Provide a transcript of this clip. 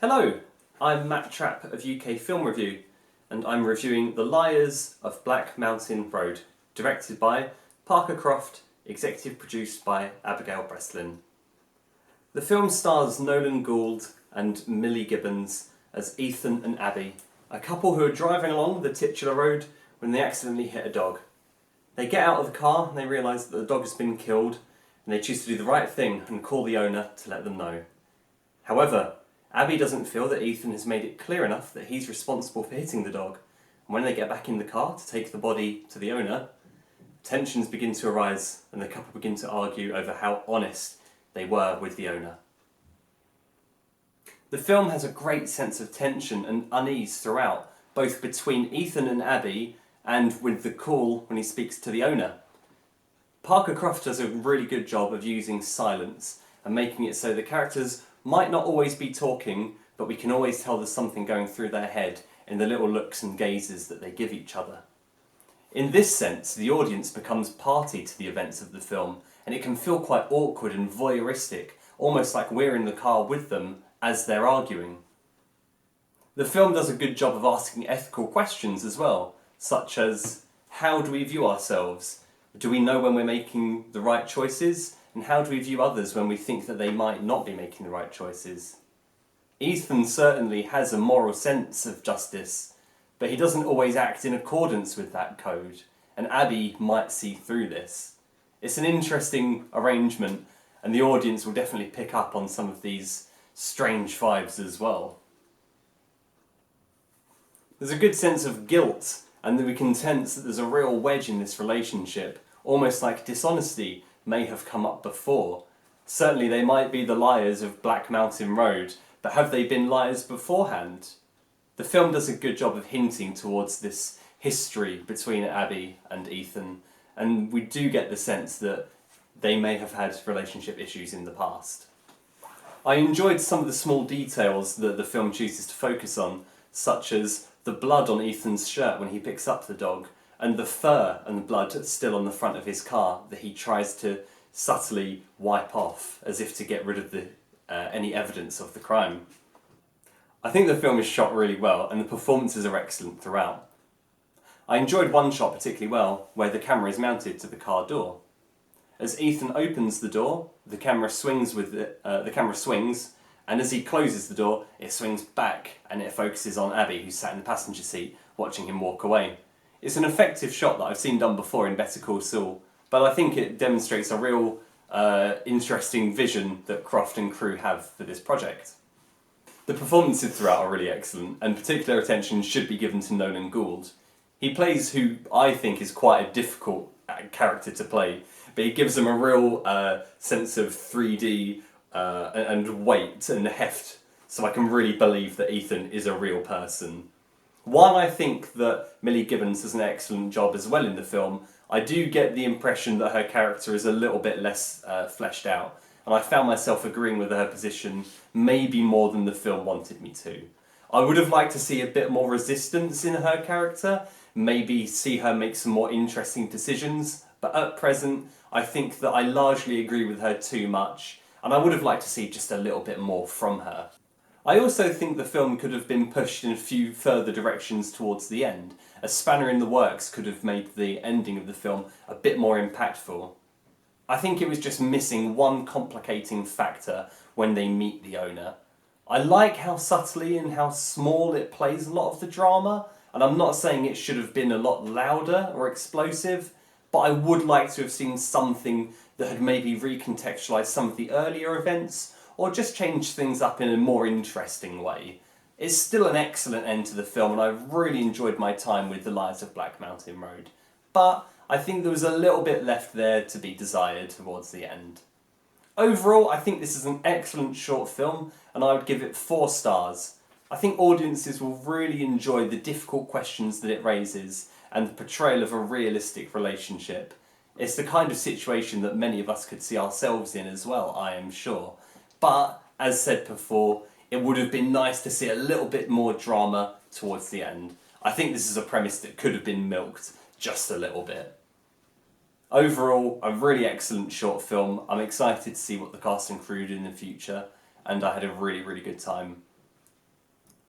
Hello, I'm Matt Trapp of UK Film Review, and I'm reviewing The Liars of Black Mountain Road, directed by Parker Croft, executive produced by Abigail Breslin. The film stars Nolan Gould and Millie Gibbons as Ethan and Abbie, a couple who are driving along the titular road when they accidentally hit a dog. They get out of the car and they realise that the dog has been killed, and they choose to do the right thing and call the owner to let them know. However, Abbie doesn't feel that Ethan has made it clear enough that he's responsible for hitting the dog, and when they get back in the car to take the body to the owner, tensions begin to arise and the couple begin to argue over how honest they were with the owner. The film has a great sense of tension and unease throughout, both between Ethan and Abbie and with the call when he speaks to the owner. Parker Croft does a really good job of using silence and making it so the characters might not always be talking, but we can always tell there's something going through their head in the little looks and gazes that they give each other. In this sense, the audience becomes party to the events of the film, and it can feel quite awkward and voyeuristic, almost like we're in the car with them as they're arguing. The film does a good job of asking ethical questions as well, such as, how do we view ourselves? Do we know when we're making the right choices? And how do we view others when we think that they might not be making the right choices? Ethan certainly has a moral sense of justice, but he doesn't always act in accordance with that code, and Abbie might see through this. It's an interesting arrangement, and the audience will definitely pick up on some of these strange vibes as well. There's a good sense of guilt, and that we can sense that there's a real wedge in this relationship, almost like dishonesty may have come up before. Certainly they might be the liars of Black Mountain Road, but have they been liars beforehand? The film does a good job of hinting towards this history between Abbie and Ethan, and we do get the sense that they may have had relationship issues in the past. I enjoyed some of the small details that the film chooses to focus on, such as the blood on Ethan's shirt when he picks up the dog, and the fur and the blood still on the front of his car that he tries to subtly wipe off as if to get rid of any evidence of the crime. I think the film is shot really well and the performances are excellent throughout. I enjoyed one shot particularly well where the camera is mounted to the car door. As Ethan opens the door, the camera swings, and as he closes the door, it swings back and it focuses on Abbie, who's sat in the passenger seat watching him walk away. It's an effective shot that I've seen done before in Better Call Saul, but I think it demonstrates a real interesting vision that Croft and crew have for this project. The performances throughout are really excellent, and particular attention should be given to Nolan Gould. He plays who I think is quite a difficult character to play, but he gives them a real sense of 3D and weight and heft, so I can really believe that Ethan is a real person. While I think that Millie Gibbons does an excellent job as well in the film, I do get the impression that her character is a little bit less fleshed out, and I found myself agreeing with her position maybe more than the film wanted me to. I would have liked to see a bit more resistance in her character, maybe see her make some more interesting decisions, but at present I think that I largely agree with her too much, and I would have liked to see just a little bit more from her. I also think the film could have been pushed in a few further directions towards the end. A spanner in the works could have made the ending of the film a bit more impactful. I think it was just missing one complicating factor when they meet the owner. I like how subtly and how small it plays a lot of the drama, and I'm not saying it should have been a lot louder or explosive, but I would like to have seen something that had maybe recontextualised some of the earlier events, or just change things up in a more interesting way. It's still an excellent end to the film, and I've really enjoyed my time with The Liars of Black Mountain Road. But I think there was a little bit left there to be desired towards the end. Overall, I think this is an excellent short film, and I would give it 4 stars. I think audiences will really enjoy the difficult questions that it raises, and the portrayal of a realistic relationship. It's the kind of situation that many of us could see ourselves in as well, I am sure. But, as said before, it would have been nice to see a little bit more drama towards the end. I think this is a premise that could have been milked just a little bit. Overall, a really excellent short film. I'm excited to see what the cast and crew do in the future, and I had a really, really good time